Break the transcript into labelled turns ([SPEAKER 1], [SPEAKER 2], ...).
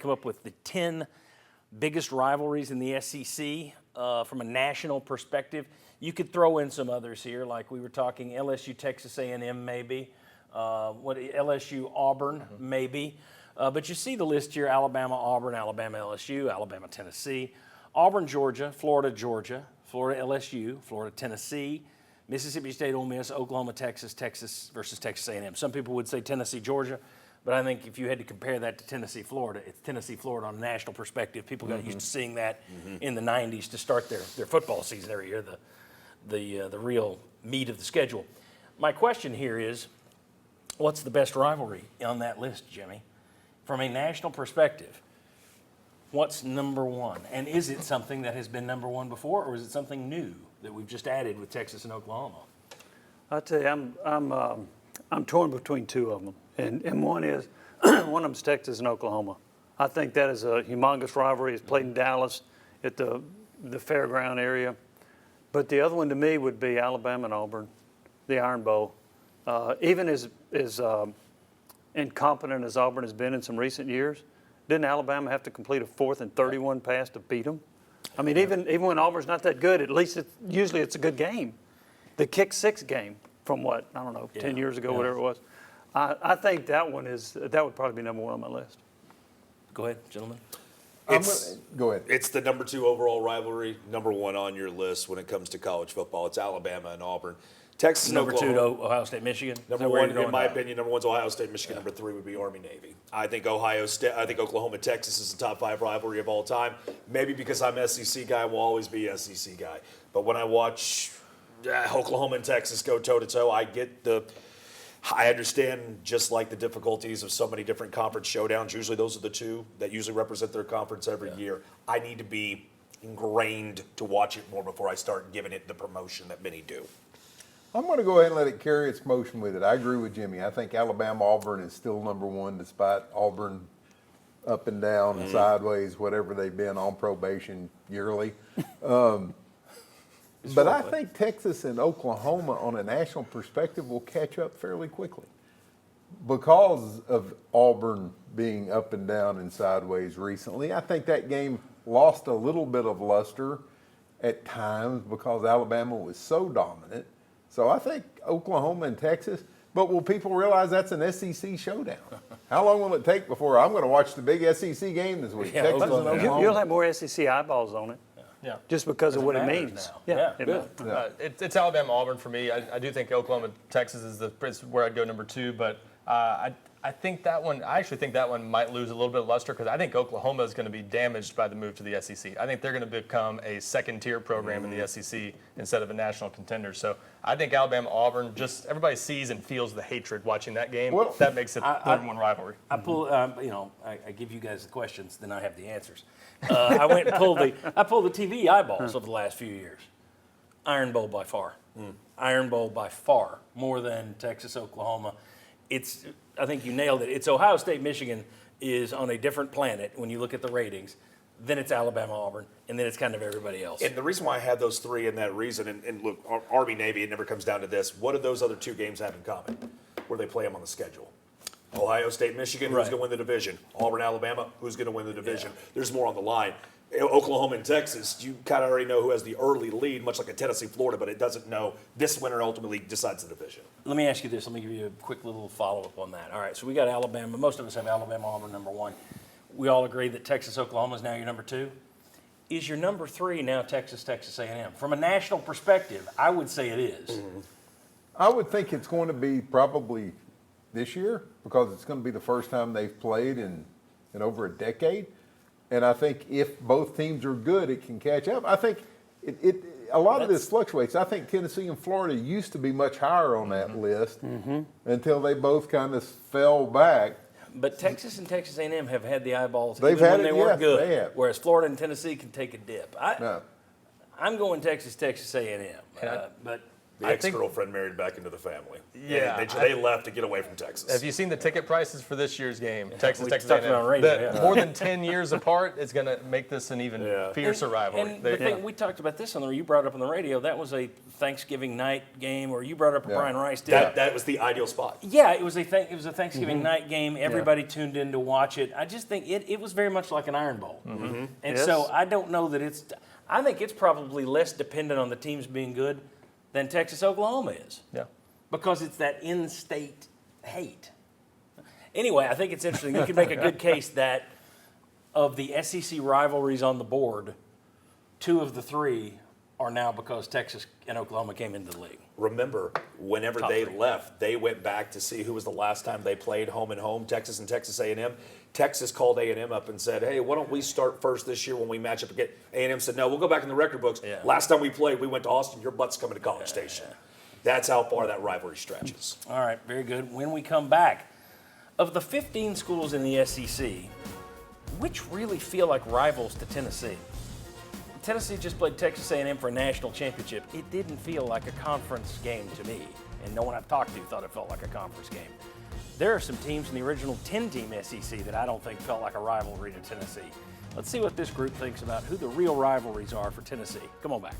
[SPEAKER 1] come up with the 10 biggest rivalries in the SEC from a national perspective. You could throw in some others here, like we were talking LSU, Texas A&M, maybe. LSU, Auburn, maybe. But you see the list here: Alabama, Auburn, Alabama, LSU, Alabama, Tennessee, Auburn, Georgia, Florida, Georgia, Florida, LSU, Florida, Tennessee, Mississippi State, Ole Miss, Oklahoma, Texas, Texas versus Texas A&M. Some people would say Tennessee, Georgia. But I think if you had to compare that to Tennessee, Florida, it's Tennessee, Florida on a national perspective. People got used to seeing that in the 90s to start their football season every year, the real meat of the schedule. My question here is, what's the best rivalry on that list, Jimmy? From a national perspective, what's number one? And is it something that has been number one before, or is it something new that we've just added with Texas and Oklahoma?
[SPEAKER 2] I'll tell you, I'm torn between two of them. And one is, one of them's Texas and Oklahoma. I think that is a humongous rivalry. It's played in Dallas at the fairground area. But the other one to me would be Alabama and Auburn, the Iron Bowl. Even as incompetent as Auburn has been in some recent years, didn't Alabama have to complete a 4th and 31 pass to beat them? I mean, even when Auburn's not that good, at least usually it's a good game. The kick six game from what, I don't know, 10 years ago, whatever it was. I think that would probably be number one on my list.
[SPEAKER 1] Go ahead, gentlemen.
[SPEAKER 3] Go ahead.
[SPEAKER 4] It's the number 2 overall rivalry, number 1 on your list when it comes to college football. It's Alabama and Auburn. Texas and
[SPEAKER 1] Number
[SPEAKER 4] Oklahoma.
[SPEAKER 1] 2 to Ohio State, Michigan.
[SPEAKER 4] Number 1, in my opinion, number 1's Ohio State, Michigan. Number 3 would be Army, Navy. I think Oklahoma, Texas is the top 5 rivalry of all time. Maybe because I'm SEC guy, will always be SEC guy. But when I watch Oklahoma and Texas go toe to toe, I understand just like the difficulties of so many different conference showdowns. Usually those are the two that usually represent their conference every year. I need to be ingrained to watch it more before I start giving it the promotion that many do.
[SPEAKER 3] I'm going to go ahead and let it carry its motion with it. I agree with Jimmy. I think Alabama-Auburn is still number 1 despite Auburn up and down and sideways, whatever they've been on probation yearly. But I think Texas and Oklahoma on a national perspective will catch up fairly quickly because of Auburn being up and down and sideways recently. I think that game lost a little bit of luster at times because Alabama was so dominant. So I think Oklahoma and Texas, but will people realize that's an SEC showdown? How long will it take before I'm going to watch the big SEC game this week? Texas and Oklahoma.
[SPEAKER 2] You'll have more SEC eyeballs on it.
[SPEAKER 5] Yeah.
[SPEAKER 2] Just because of what it means.
[SPEAKER 1] Now.
[SPEAKER 5] It's Alabama Auburn for me. I do think Oklahoma Texas is where I'd go number 2, but I think that one. I actually think that one might lose a little bit of luster because I think Oklahoma is going to be damaged by the move to the SEC. I think they're going to become a second-tier program in the SEC instead of a national contender. So I think Alabama Auburn, just everybody sees and feels the hatred watching that game.
[SPEAKER 3] Well,
[SPEAKER 5] that makes it the number 1 rivalry.
[SPEAKER 1] I pull, I give you guys the questions, then I have the answers. I went and pulled the TV eyeballs of the last few years. Iron Bowl by far. Iron Bowl by far, more than Texas, Oklahoma. I think you nailed it. It's Ohio State, Michigan is on a different planet when you look at the ratings. Then it's Alabama, Auburn, and then it's kind of everybody else.
[SPEAKER 4] And the reason why I had those 3 in that reason, and look, Army, Navy, it never comes down to this. What do those other 2 games have in common? Where they play them on the schedule? Ohio State, Michigan, who's going to win the division? Auburn, Alabama, who's going to win the division? There's more on the line. Oklahoma and Texas, you kind of already know who has the early lead, much like a Tennessee, Florida, but it doesn't know this winner ultimately decides the division.
[SPEAKER 1] Let me ask you this. Let me give you a quick little follow-up on that. All right, so we got Alabama. Most of us have Alabama, Auburn, number 1. We all agree that Texas, Oklahoma is now your number 2. Is your number 3 now Texas, Texas A&M? From a national perspective, I would say it is.
[SPEAKER 3] I would think it's going to be probably this year because it's going to be the first time they've played in over a decade. And I think if both teams are good, it can catch up. I think a lot of this fluctuates. I think Tennessee and Florida used to be much higher on that list until they both kind of fell back.
[SPEAKER 1] But Texas and Texas A&M have had the eyeballs
[SPEAKER 3] They've
[SPEAKER 1] even
[SPEAKER 3] had
[SPEAKER 1] when
[SPEAKER 3] it,
[SPEAKER 1] they weren't
[SPEAKER 3] yes,
[SPEAKER 1] good,
[SPEAKER 3] they have.
[SPEAKER 1] whereas Florida and Tennessee can take a dip.
[SPEAKER 3] No.
[SPEAKER 1] I'm going Texas, Texas A&M. But
[SPEAKER 4] The
[SPEAKER 5] I think-
[SPEAKER 4] ex-girlfriend married back into the family.
[SPEAKER 5] Yeah,
[SPEAKER 4] And they left to get away from Texas.
[SPEAKER 5] Have you seen the ticket prices for this year's game? Texas,
[SPEAKER 1] we
[SPEAKER 5] Texas
[SPEAKER 1] talked
[SPEAKER 5] A&M.
[SPEAKER 1] about it on radio, yeah.
[SPEAKER 5] More than 10 years apart is going to make this an even
[SPEAKER 4] Yeah.
[SPEAKER 5] fiercer rivalry.
[SPEAKER 1] And the thing, we talked about this you brought up on the radio. That was a Thanksgiving night game, or you brought up a Brian Rice did.
[SPEAKER 4] that was the ideal spot.
[SPEAKER 1] Yeah, it was a Thanksgiving night game. Everybody tuned in to watch it. I just think it was very much like an Iron Bowl, and
[SPEAKER 2] Yes.
[SPEAKER 1] so I don't know that it's. I think it's probably less dependent on the teams being good than Texas Oklahoma is,
[SPEAKER 5] Yeah.
[SPEAKER 1] because it's that in-state hate. Anyway, I think it's interesting. You can make a good case that of the SEC rivalries on the board, 2 of the 3 are now because Texas and Oklahoma came into the league.
[SPEAKER 4] Remember, whenever
[SPEAKER 1] Top
[SPEAKER 4] they
[SPEAKER 1] 3.
[SPEAKER 4] left, they went back to see who was the last time they played home and home, Texas and Texas A&M. Texas called A&M up and said, hey, why don't we start first this year when we match up again? A&M said, no, we'll go back in the record books.
[SPEAKER 1] Yeah.
[SPEAKER 4] Last time we played, we went to Austin. Your butt's coming to College Station. That's how far that rivalry stretches.
[SPEAKER 1] All right, very good. When we come back, of the 15 schools in the SEC, which really feel like rivals to Tennessee? Tennessee just played Texas A&M for a national championship. It didn't feel like a conference game to me, and no one I've talked to thought it felt like a conference game. There are some teams in the original 10-team SEC that I don't think felt like a rivalry to Tennessee. Let's see what this group thinks about who the real rivalries are for Tennessee. Come on back.